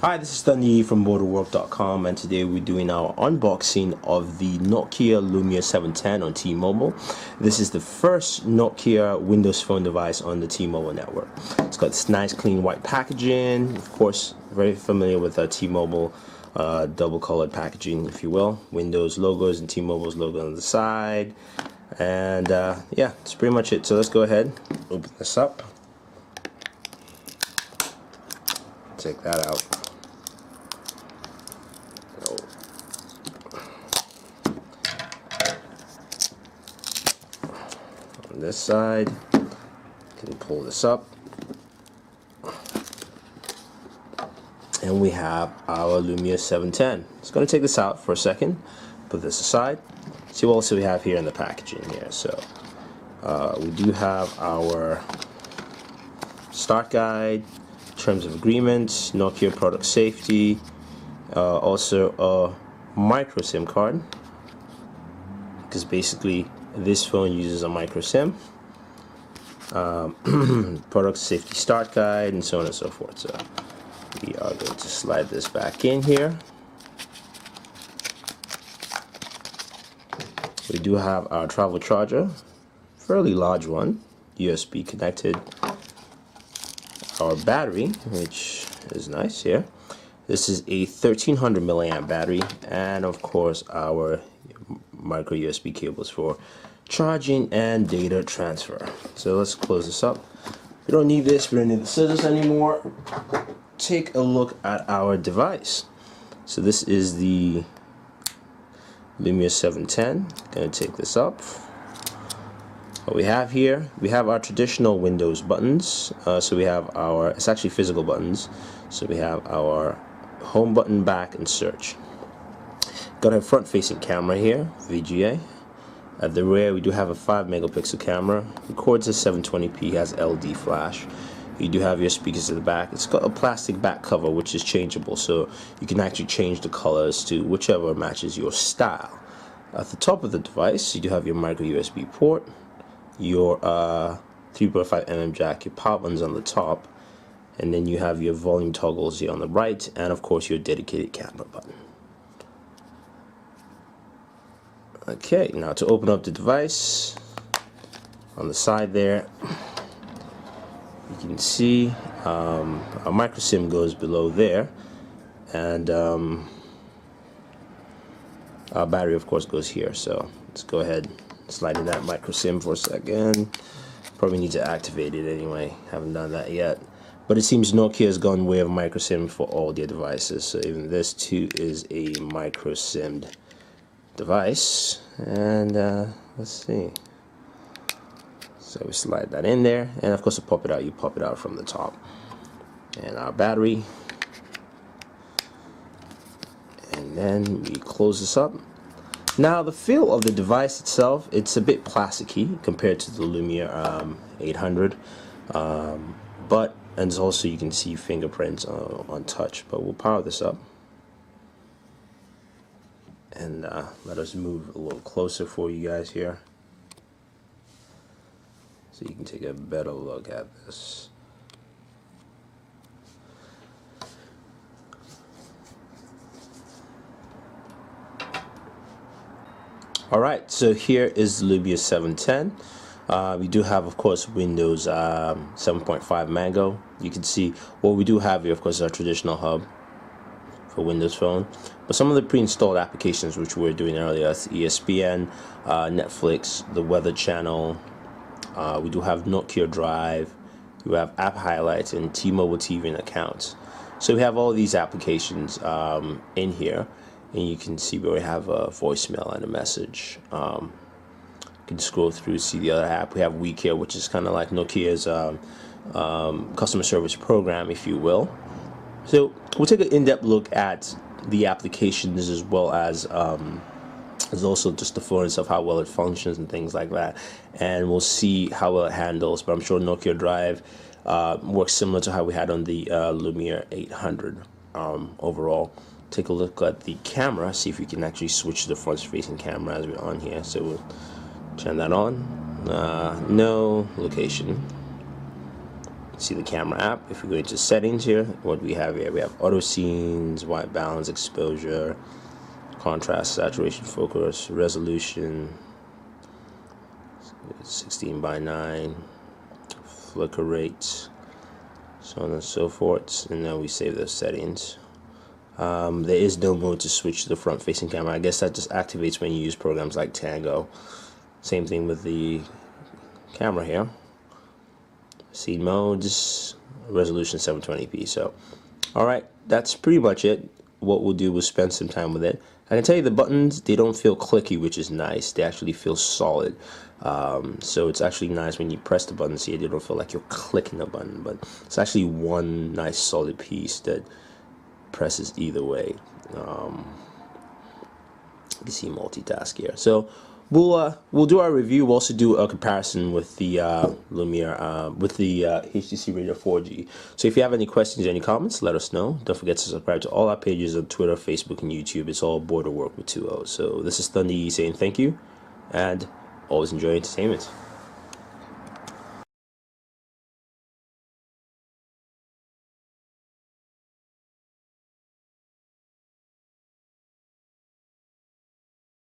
Hi, this is Dundee from Booredatwork.com, and today we're doing our unboxing of the Nokia Lumia 710 on T-Mobile. This is the first Nokia Windows Phone device on the T-Mobile network. It's got this nice clean white packaging, of course very familiar with T-Mobile double colored packaging, if you will. Windows logos and T-Mobile's logo on the side, and yeah, that's pretty much it. So let's go ahead, open this up, take that out. On this side, can pull this up, and we have our Lumia 710. Just going to take this out for a second, put this aside, see what else we have here in the packaging here. So we do have our start guide, terms of agreement, Nokia product safety, also a micro SIM card, because basically this phone uses a micro SIM, product safety start guide, and so on and so forth. So we are going to slide this back in here. We do have our travel charger, fairly large one, USB connected. Our battery, which is nice here. This is a 1300 milliamp battery, and of course our micro USB cables for charging and data transfer. So let's close this up. We don't need this, we don't need the scissors anymore. Take a look at our device. So this is the Lumia 710. Gonna take this up. What we have here, we have our traditional Windows buttons. So we have our, it's actually physical buttons. So we have our home button, back, and search. Got a front-facing camera here, VGA. At the rear, we do have a 5 megapixel camera. Records at 720p, has LD flash. You do have your speakers at the back. It's got a plastic back cover, which is changeable, so you can actually change the colors to whichever matches your style. At the top of the device, you do have your micro USB port, your 3.5mm jack, your power buttons on the top, and then you have your volume toggles here on the right, and of course your dedicated camera button. Okay, now to open up the device, on the side there, you can see our micro SIM goes below there, and our battery of course goes here. So let's go ahead and slide in that micro SIM for a second. Probably need to activate it anyway, haven't done that yet. But it seems Nokia has gone way of micro SIM for all their devices, so even this too is a micro SIMmed device. And let's see, so we slide that in there, and of course to pop it out, you pop it out from the top. And our battery, and then we close this up. Now the feel of the device itself, it's a bit plasticky compared to the Lumia 800, but and also you can see fingerprints on touch. But we'll power this up and let us move a little closer for you guys here, so you can take a better look at this. Alright, so here is the Lumia 710. We do have, of course, Windows 7.5 Mango. You can see what we do have here, of course, is our traditional hub for Windows Phone. But some of the pre-installed applications which we were doing earlier, that's ESPN, Netflix, the Weather Channel. We do have Nokia Drive. We have app highlights and T-Mobile TV and accounts. So we have all these applications in here, and you can see where we have a voicemail and a message. You can scroll through, see the other app. We have WeCare, which is kind of like Nokia's customer service program, if you will. So we'll take an in-depth look at the applications, as well as also just the phone itself, how well it functions and things like that, and we'll see how well it handles. But I'm sure Nokia Drive works similar to how we had on the Lumia 800 overall. Take a look at the camera, see if we can actually switch to the front-facing camera as we're on here. So we'll turn that on. No location. See the camera app. If we go into settings here, what we have here, we have auto scenes, white balance, exposure, contrast, saturation, focus, resolution, 16:9, flicker rate, so on and so forth. And then we save those settings. There is no mode to switch to the front facing camera. I guess that just activates when you use programs like Tango. Same thing with the camera here. Scene modes, resolution 720p. So, alright, that's pretty much it. What we'll do is spend some time with it. I can tell you the buttons, they don't feel clicky, which is nice. They actually feel solid. So it's actually nice when you press the buttons here, they don't feel like you're clicking the button, but it's actually one nice solid piece that presses either way. You can see multitask here. So we'll do our review. We'll also do a comparison with the Lumia, with the HTC Radio 4G. So if you have any questions, any comments, let us know. Don't forget to subscribe to all our pages on Twitter, Facebook, and YouTube. It's all Booredatwork with 2 O's. So this is Thunder saying thank you, and always enjoy entertainment.